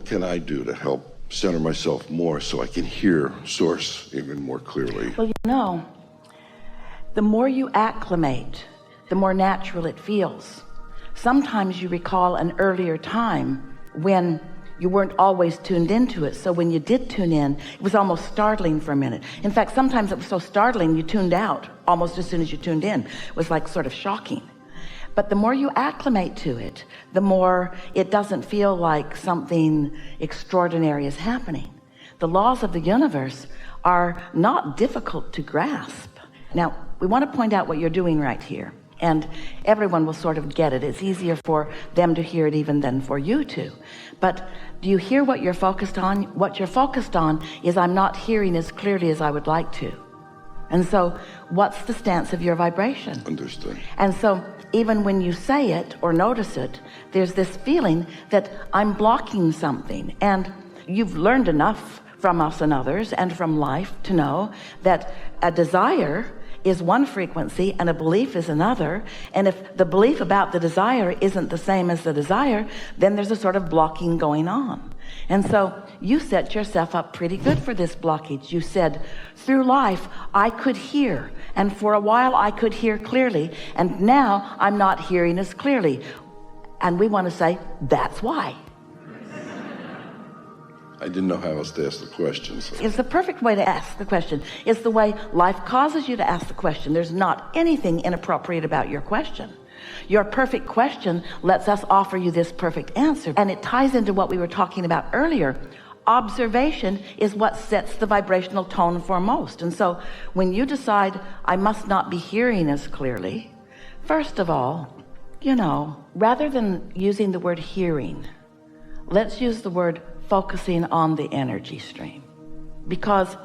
what can I do to help center myself more so I can hear Source even more clearly? Well, the more you acclimate, the more natural it feels. Sometimes you recall an earlier time when you weren't always tuned into it. So when you did tune in, it was almost startling for a minute. In fact, sometimes it was so startling you tuned out almost as soon as you tuned in. It was like sort of shocking. But the more you acclimate to it, the more it doesn't feel like something extraordinary is happening. The laws of the universe are not difficult to grasp. Now, we want to point out what you're doing right here, and everyone will sort of get it. It's easier for them to hear it even than for you to. But do you hear what you're focused on? What you're focused on is, I'm not hearing as clearly as I would like to. And so what's the stance of your vibration? Understood. And so even when you say it or notice it, there's this feeling that I'm blocking something. And you've learned enough from us and others and from life to know that a desire is one frequency and a belief is another. And if the belief about the desire isn't the same as the desire, then there's a sort of blocking going on. And so you set yourself up pretty good for this blockage. You said, through life, I could hear. And for a while I could hear clearly. And now I'm not hearing as clearly. And we want to say, that's why. I didn't know how else to ask the question. So. It's the perfect way to ask the question. It's the way life causes you to ask the question. There's not anything inappropriate about your question. Your perfect question lets us offer you this perfect answer. And it ties into what we were talking about earlier. Observation is what sets the vibrational tone foremost. And so when you decide, I must not be hearing as clearly, first of all, rather than using the word hearing, let's use the word focusing on the energy stream, because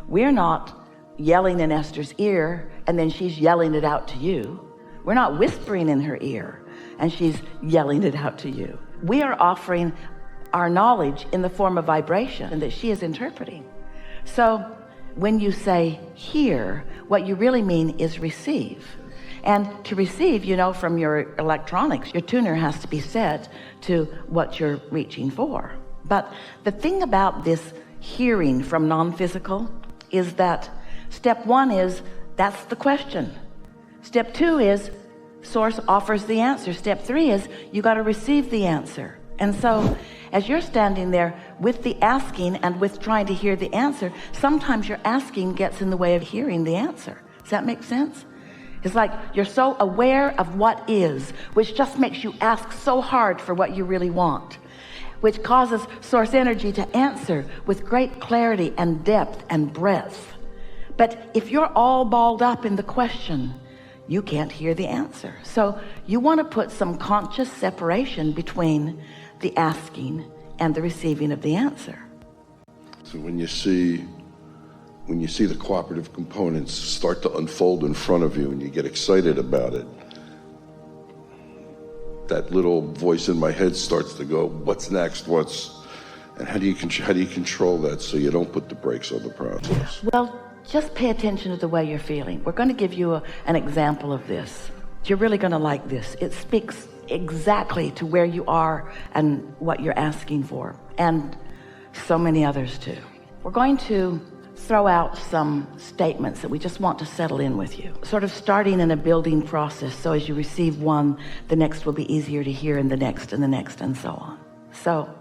we're not yelling in Esther's ear and then she's yelling it out to you. We're not whispering in her ear and she's yelling it out to you. We are offering our knowledge in the form of vibration that she is interpreting. So when you say hear, what you really mean is receive. And to receive, from your electronics, your tuner has to be set to what you're reaching for. But the thing about this hearing from non-physical is that step one is, that's the question. Step two is, Source offers the answer. Step three is, you got to receive the answer. And so as you're standing there with the asking and with trying to hear the answer, sometimes your asking gets in the way of hearing the answer. Does that make sense? It's like you're so aware of what is, which just makes you ask so hard for what you really want, which causes Source energy to answer with great clarity and depth and breadth. But if you're all balled up in the question, you can't hear the answer. So you want to put some conscious separation between the asking and the receiving of the answer. So when you see the cooperative components start to unfold in front of you and you get excited about it, that little voice in my head starts to go, what's next? And how do you control that so you don't put the brakes on the process? Well, just pay attention to the way you're feeling. We're going to give you an example of this. You're really going to like this. It speaks exactly to where you are and what you're asking for, and so many others too. We're going to throw out some statements that we just want to settle in with you, sort of starting in a building process. So as you receive one, the next will be easier to hear, and the next and the next, and so on. So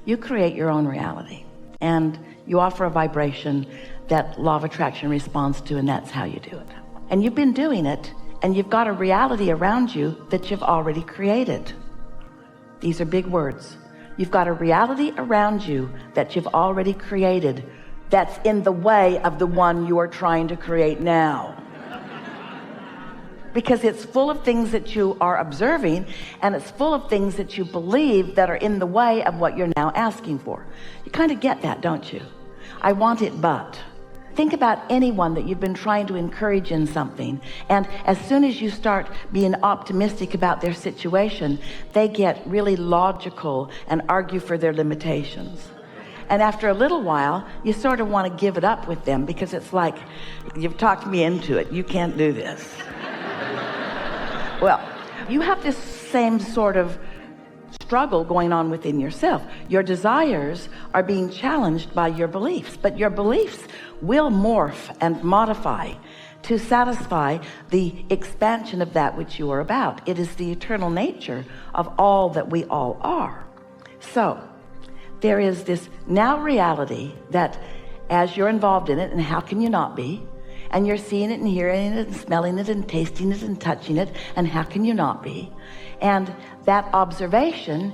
you create your own reality and you offer a vibration that law of attraction responds to, and that's how you do it. And you've been doing it, and you've got a reality around you that you've already created. These are big words. You've got a reality around you that you've already created that's in the way of the one you are trying to create now. Because it's full of things that you are observing, and it's full of things that you believe that are in the way of what you're now asking for. You kind of get that, don't you? I want it, but. Think about anyone that you've been trying to encourage in something, and as soon as you start being optimistic about their situation, they get really logical and argue for their limitations. And after a little while, you sort of want to give it up with them, because it's like, you've talked me into it. You can't do this. Well, you have this same sort of struggle going on within yourself. Your desires are being challenged by your beliefs, but your beliefs will morph and modify to satisfy the expansion of that which you are about. It is the eternal nature of all that we all are. So there is this now reality that as you're involved in it, and how can you not be, and you're seeing it and hearing it and smelling it and tasting it and touching it, and how can you not be? And that observation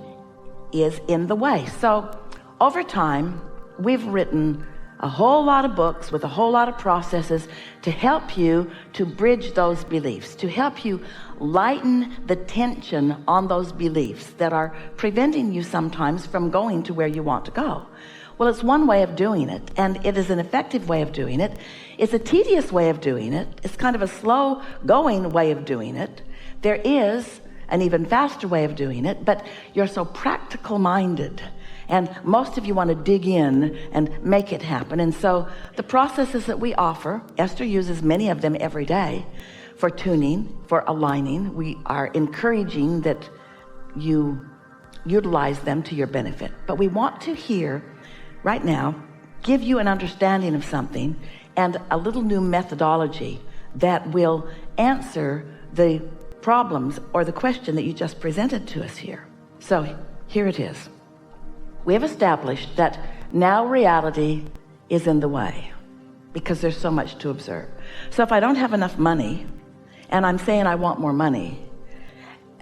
is in the way. So over time, we've written a whole lot of books with a whole lot of processes to help you to bridge those beliefs, to help you lighten the tension on those beliefs that are preventing you sometimes from going to where you want to go. Well, it's one way of doing it, and it is an effective way of doing it. It's a tedious way of doing it. It's kind of a slow going way of doing it. There is an even faster way of doing it, but you're so practical minded, and most of you want to dig in and make it happen. And so the processes that we offer, Esther uses many of them every day for tuning, for aligning. We are encouraging that you utilize them to your benefit. But we want to hear right now, give you an understanding of something and a little new methodology that will answer the problems or the question that you just presented to us here. So here it is. We have established that now reality is in the way because there's so much to observe. So if I don't have enough money and I'm saying I want more money,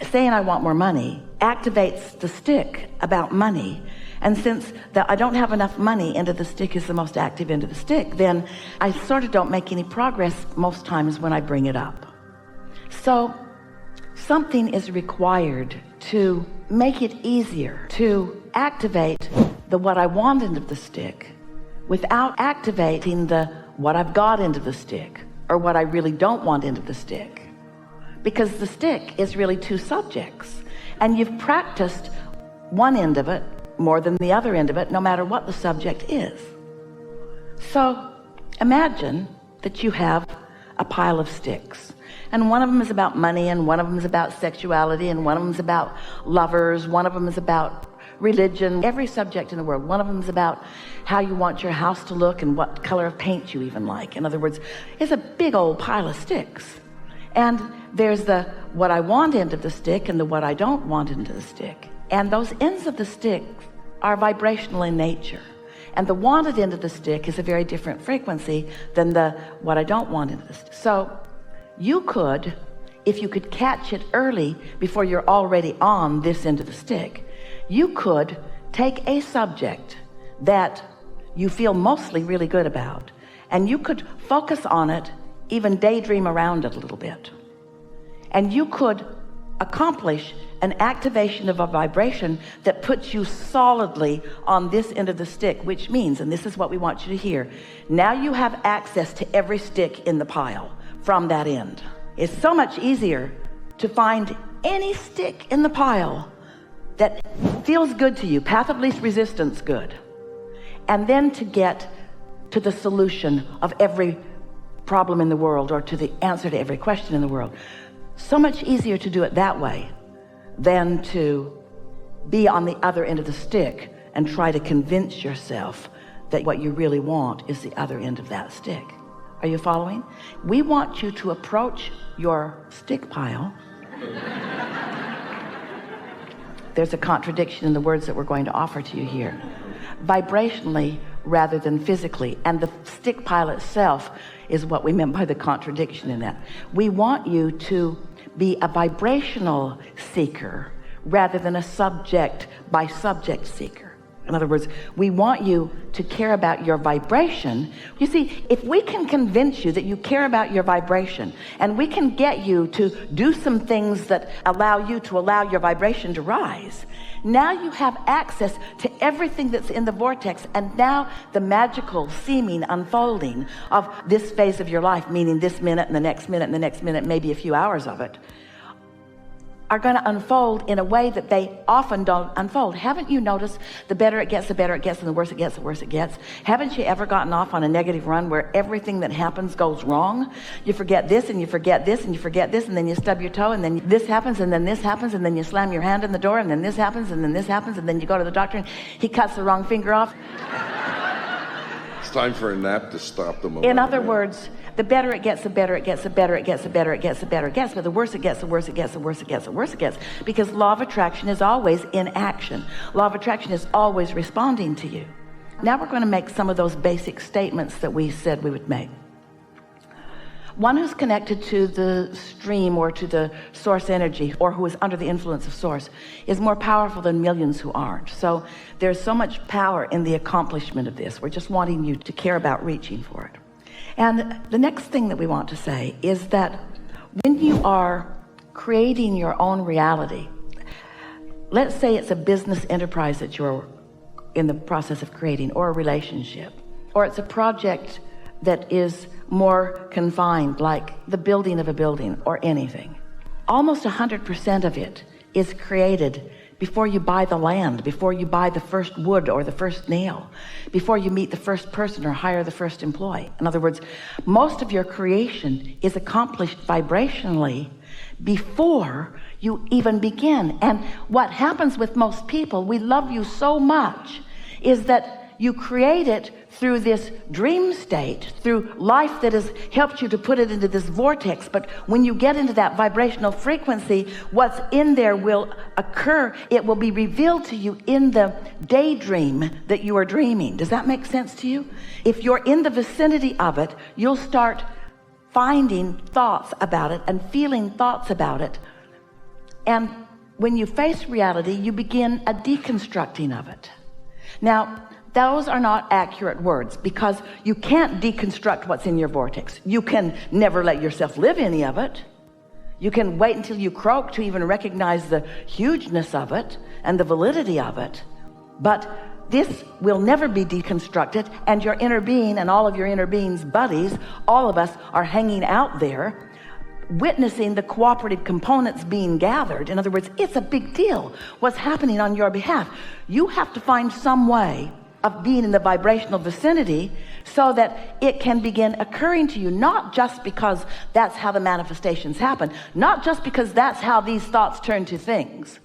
saying I want more money activates the stick about money. And since that I don't have enough money, end of the stick is the most active end of the stick, then I sort of don't make any progress most times when I bring it up. So something is required to make it easier to activate the what I want end of the stick without activating the what I've got end of the stick or what I really don't want end of the stick. Because the stick is really two subjects, and you've practiced one end of it more than the other end of it, no matter what the subject is. So imagine that you have a pile of sticks, and one of them is about money, and one of them is about sexuality, and one of them is about lovers, one of them is about religion, every subject in the world. One of them is about how you want your house to look and what color of paint you even like. In other words, it's a big old pile of sticks. And there's the what I want end of the stick and the what I don't want end of the stick. And those ends of the stick are vibrational in nature. And the wanted end of the stick is a very different frequency than the what I don't want end of the stick. So you could, if you could catch it early before you're already on this end of the stick, you could take a subject that you feel mostly really good about, and you could focus on it, even daydream around it a little bit. And you could accomplish an activation of a vibration that puts you solidly on this end of the stick, which means, and this is what we want you to hear, now you have access to every stick in the pile from that end. It's so much easier to find any stick in the pile that feels good to you, path of least resistance good, and then to get to the solution of every problem in the world, or to the answer to every question in the world. So much easier to do it that way than to be on the other end of the stick and try to convince yourself that what you really want is the other end of that stick. Are you following? We want you to approach your stick pile. There's a contradiction in the words that we're going to offer to you here. Vibrationally rather than physically. And the stick pile itself is what we meant by the contradiction in that. We want you to be a vibrational seeker rather than a subject by subject seeker. In other words, we want you to care about your vibration. You see, if we can convince you that you care about your vibration, and we can get you to do some things that allow you to allow your vibration to rise, now you have access to everything that's in the vortex, and now the magical seeming unfolding of this phase of your life, meaning this minute and the next minute and the next minute, maybe a few hours of it, are going to unfold in a way that they often don't unfold. Haven't you noticed the better it gets, and the worse it gets, the worse it gets? Haven't you ever gotten off on a negative run where everything that happens goes wrong? You forget this and you forget this and you forget this, and then you stub your toe, and then this happens, and then this happens, and then you slam your hand in the door, and then this happens, and then this happens, and then you go to the doctor and he cuts the wrong finger off. It's time for a nap to stop the moment. In other words, the better it gets, the better it gets, the better it gets, the better it gets, the better it gets. But the worse it gets, the worse it gets, the worse it gets, the worse it gets. Because law of attraction is always in action. Law of attraction is always responding to you. Now we're going to make some of those basic statements that we said we would make. One who's connected to the stream or to the source energy, or who is under the influence of source, is more powerful than millions who aren't. So there's so much power in the accomplishment of this. We're just wanting you to care about reaching for it. And the next thing that we want to say is that when you are creating your own reality, let's say it's a business enterprise that you're in the process of creating, or a relationship, or it's a project that is more confined, like the building of a building or anything. Almost 100% of it is created before you buy the land, before you buy the first wood or the first nail, before you meet the first person or hire the first employee. In other words, most of your creation is accomplished vibrationally before you even begin. And what happens with most people, we love you so much, is that you create it through this dream state, through life that has helped you to put it into this vortex. But when you get into that vibrational frequency, what's in there will occur. It will be revealed to you in the daydream that you are dreaming. Does that make sense to you? If you're in the vicinity of it, you'll start finding thoughts about it and feeling thoughts about it. And when you face reality, you begin a deconstructing of it. Now, those are not accurate words, because you can't deconstruct what's in your vortex. You can never let yourself live any of it. You can wait until you croak to even recognize the hugeness of it and the validity of it. But this will never be deconstructed, and your inner being and all of your inner being's buddies, all of us are hanging out there witnessing the cooperative components being gathered. In other words, it's a big deal what's happening on your behalf. You have to find some way of being in the vibrational vicinity so that it can begin occurring to you, not just because that's how the manifestations happen, not just because that's how these thoughts turn to things,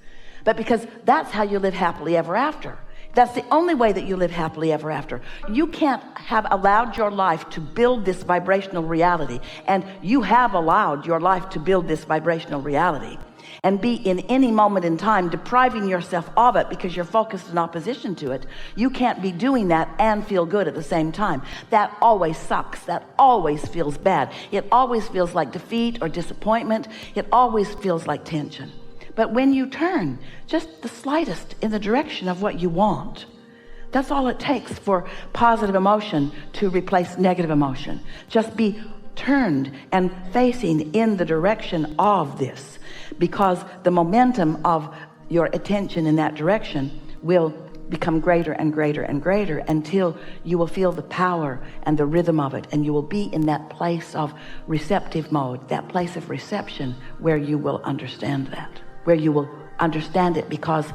but because that's how you live happily ever after. That's the only way that you live happily ever after. You can't have allowed your life to build this vibrational reality, and you have allowed your life to build this vibrational reality, and be in any moment in time depriving yourself of it because you're focused in opposition to it. You can't be doing that and feel good at the same time. That always sucks. That always feels bad. It always feels like defeat or disappointment. It always feels like tension. But when you turn just the slightest in the direction of what you want, that's all it takes for positive emotion to replace negative emotion. Just be turned and facing in the direction of this, because the momentum of your attention in that direction will become greater and greater and greater until you will feel the power and the rhythm of it, and you will be in that place of receptive mode, that place of reception where you will understand that, where you will understand it, because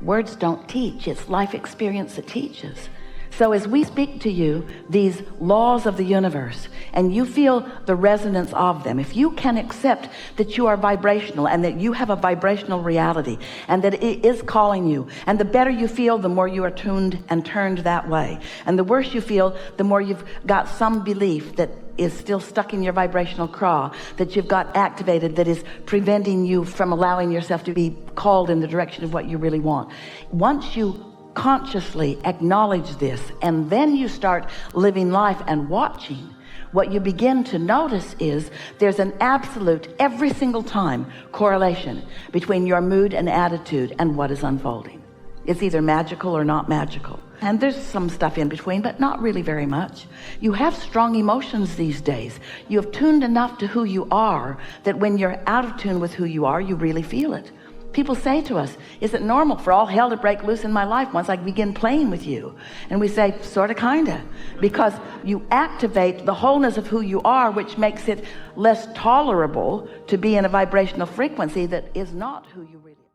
words don't teach. It's life experience that teaches. So as we speak to you these laws of the universe, and you feel the resonance of them, if you can accept that you are vibrational and that you have a vibrational reality and that it is calling you, and the better you feel, the more you are tuned and turned that way, and the worse you feel, the more you've got some belief that is still stuck in your vibrational craw, that you've got activated, that is preventing you from allowing yourself to be called in the direction of what you really want. Once you consciously acknowledge this, and then you start living life and watching, what you begin to notice is there's an absolute, every single time, correlation between your mood and attitude and what is unfolding. It's either magical or not magical. And there's some stuff in between, but not really very much. You have strong emotions these days. You have tuned enough to who you are that when you're out of tune with who you are, you really feel it. People say to us, is it normal for all hell to break loose in my life once I begin playing with you? And we say, sort of, kind of, because you activate the wholeness of who you are, which makes it less tolerable to be in a vibrational frequency that is not who you really are.